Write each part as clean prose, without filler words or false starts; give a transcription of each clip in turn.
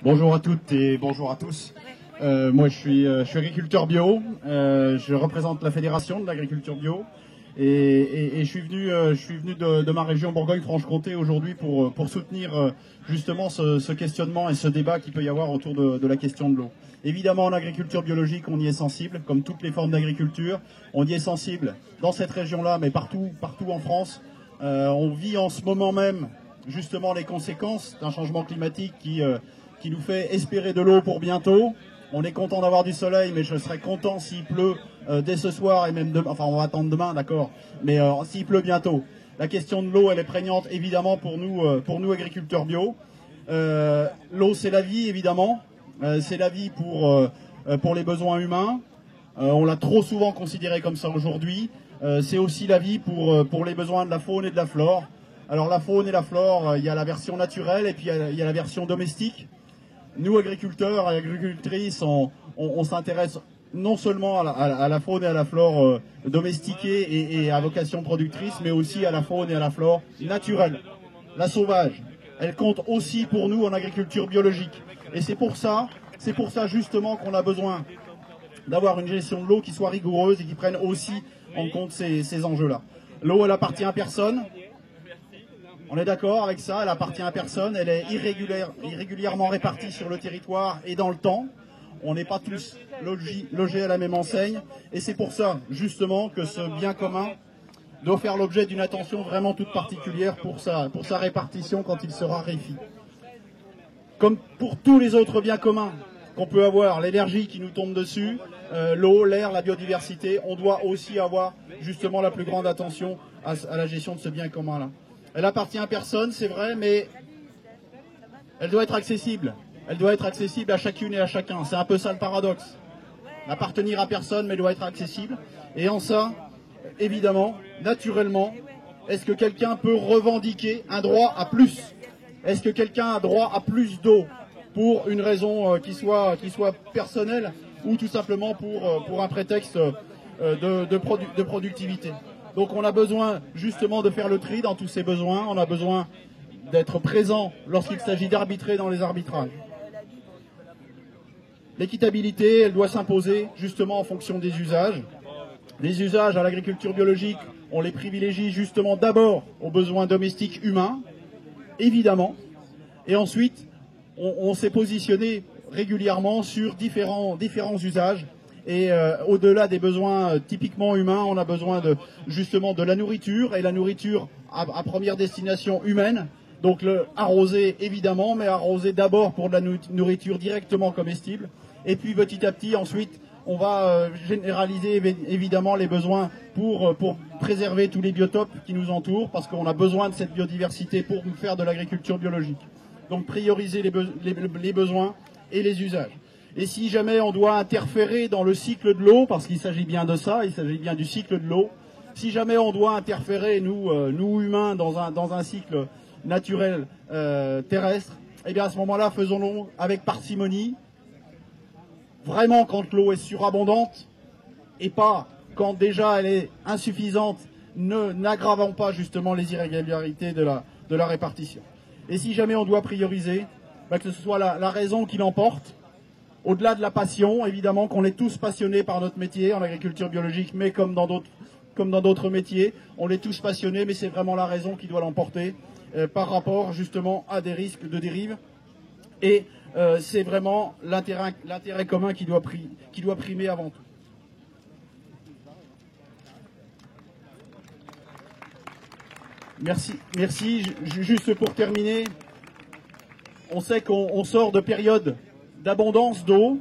Bonjour à toutes et bonjour à tous. Moi, je suis agriculteur bio. Je représente la Fédération de l'agriculture bio. Et je suis venu de ma région Bourgogne-Franche-Comté aujourd'hui pour soutenir justement ce questionnement et ce débat qu'il peut y avoir autour de la question de l'eau. Évidemment, en agriculture biologique, on y est sensible, comme toutes les formes d'agriculture. On y est sensible dans cette région-là, mais partout en France. On vit en ce moment même justement les conséquences d'un changement climatique qui nous fait espérer de l'eau pour bientôt. On est content d'avoir du soleil, mais je serais content s'il pleut dès ce soir et même demain. Enfin, on va attendre demain, d'accord. Mais s'il pleut bientôt. La question de l'eau, elle est prégnante, évidemment, pour nous agriculteurs bio. L'eau, c'est la vie, évidemment. C'est la vie pour les besoins humains. On l'a trop souvent considéré comme ça aujourd'hui. C'est aussi la vie pour les besoins de la faune et de la flore. Alors, la faune et la flore, il y a la version naturelle et puis il y a la version domestique. Nous, agriculteurs et agricultrices, on s'intéresse non seulement à la faune et à la flore domestiquée et à vocation productrice, mais aussi à la faune et à la flore naturelle, la sauvage. Elle compte aussi pour nous en agriculture biologique. Et c'est pour ça justement qu'on a besoin d'avoir une gestion de l'eau qui soit rigoureuse et qui prenne aussi en compte ces enjeux-là. L'eau, elle appartient à personne. On est d'accord avec ça, elle appartient à personne, elle est irrégulièrement répartie sur le territoire et dans le temps. On n'est pas tous logés à la même enseigne. Et c'est pour ça, justement, que ce bien commun doit faire l'objet d'une attention vraiment toute particulière pour sa répartition quand il sera réfi. Comme pour tous les autres biens communs qu'on peut avoir, l'énergie qui nous tombe dessus, l'eau, l'air, la biodiversité, on doit aussi avoir justement la plus grande attention à la gestion de ce bien commun-là. Elle appartient à personne, c'est vrai, mais elle doit être accessible. Elle doit être accessible à chacune et à chacun. C'est un peu ça le paradoxe. N'appartenir à personne, mais doit être accessible. Et en ça, évidemment, naturellement, est-ce que quelqu'un peut revendiquer un droit à plus? Est-ce que quelqu'un a droit à plus d'eau pour une raison qui soit personnelle ou tout simplement pour un prétexte de productivité? Donc on a besoin justement de faire le tri dans tous ces besoins, on a besoin d'être présent lorsqu'il s'agit d'arbitrer dans les arbitrages. L'équitabilité, elle doit s'imposer justement en fonction des usages. Les usages à l'agriculture biologique, on les privilégie justement d'abord aux besoins domestiques humains, évidemment, et ensuite on s'est positionné régulièrement sur différents usages. Et au-delà des besoins typiquement humains, on a besoin justement de la nourriture, et la nourriture à première destination humaine. Donc arroser évidemment, mais arroser d'abord pour de la nourriture directement comestible. Et puis petit à petit, ensuite, on va généraliser évidemment les besoins pour préserver tous les biotopes qui nous entourent, parce qu'on a besoin de cette biodiversité pour faire de l'agriculture biologique. Donc prioriser les besoins et les usages. Et si jamais on doit interférer dans le cycle de l'eau, parce qu'il s'agit bien de ça, il s'agit bien du cycle de l'eau, si jamais on doit interférer, nous humains, dans un cycle naturel terrestre, eh bien à ce moment-là, faisons-le avec parcimonie, vraiment quand l'eau est surabondante, et pas quand déjà elle est insuffisante, n'aggravons pas justement les irrégularités de la répartition. Et si jamais on doit prioriser, que ce soit la raison qui l'emporte, au-delà de la passion, évidemment qu'on est tous passionnés par notre métier en agriculture biologique, mais comme dans d'autres métiers, on est tous passionnés, mais c'est vraiment la raison qui doit l'emporter par rapport justement à des risques de dérive. Et c'est vraiment l'intérêt commun qui doit primer avant tout. Merci. Juste pour terminer, on sait qu'on sort de périodes d'abondance d'eau,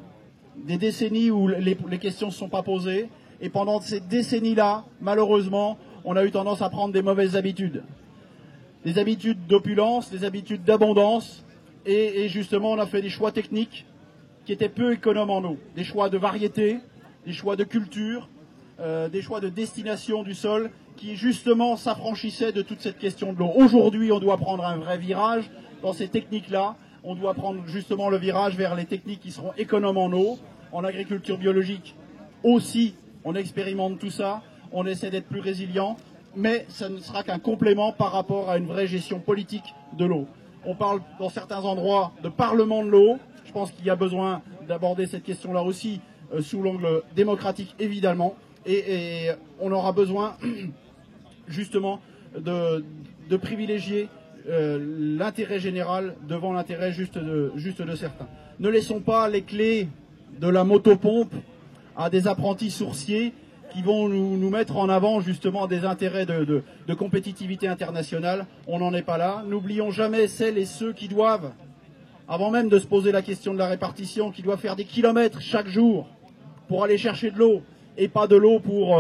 des décennies où les questions ne se sont pas posées, et pendant ces décennies-là, malheureusement, on a eu tendance à prendre des mauvaises habitudes. Des habitudes d'opulence, des habitudes d'abondance, et justement on a fait des choix techniques qui étaient peu économes en eau. Des choix de variété, des choix de culture, des choix de destination du sol, qui justement s'affranchissaient de toute cette question de l'eau. Aujourd'hui, on doit prendre un vrai virage dans ces techniques-là. On doit prendre justement le virage vers les techniques qui seront économes en eau. En agriculture biologique aussi, on expérimente tout ça. On essaie d'être plus résilient, mais ça ne sera qu'un complément par rapport à une vraie gestion politique de l'eau. On parle dans certains endroits de parlement de l'eau. Je pense qu'il y a besoin d'aborder cette question-là aussi sous l'angle démocratique, évidemment. Et on aura besoin justement de privilégier l'intérêt général devant l'intérêt juste de certains. Ne laissons pas les clés de la motopompe à des apprentis sourciers qui vont nous mettre en avant justement des intérêts de compétitivité internationale. On n'en est pas là. N'oublions jamais celles et ceux qui doivent, avant même de se poser la question de la répartition, qui doivent faire des kilomètres chaque jour pour aller chercher de l'eau, et pas de l'eau pour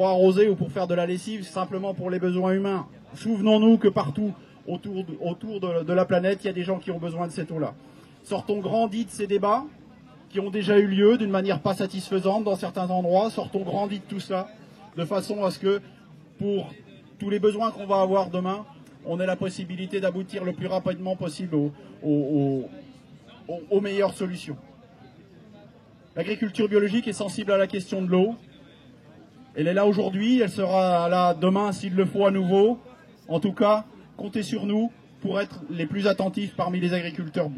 arroser ou pour faire de la lessive, simplement pour les besoins humains. Souvenons-nous que partout autour de la planète, il y a des gens qui ont besoin de cette eau-là. Sortons grandis de ces débats qui ont déjà eu lieu d'une manière pas satisfaisante dans certains endroits. Sortons grandis de tout cela, de façon à ce que, pour tous les besoins qu'on va avoir demain, on ait la possibilité d'aboutir le plus rapidement possible aux meilleures solutions. L'agriculture biologique est sensible à la question de l'eau. Elle est là aujourd'hui, elle sera là demain s'il le faut à nouveau. En tout cas, comptez sur nous pour être les plus attentifs parmi les agriculteurs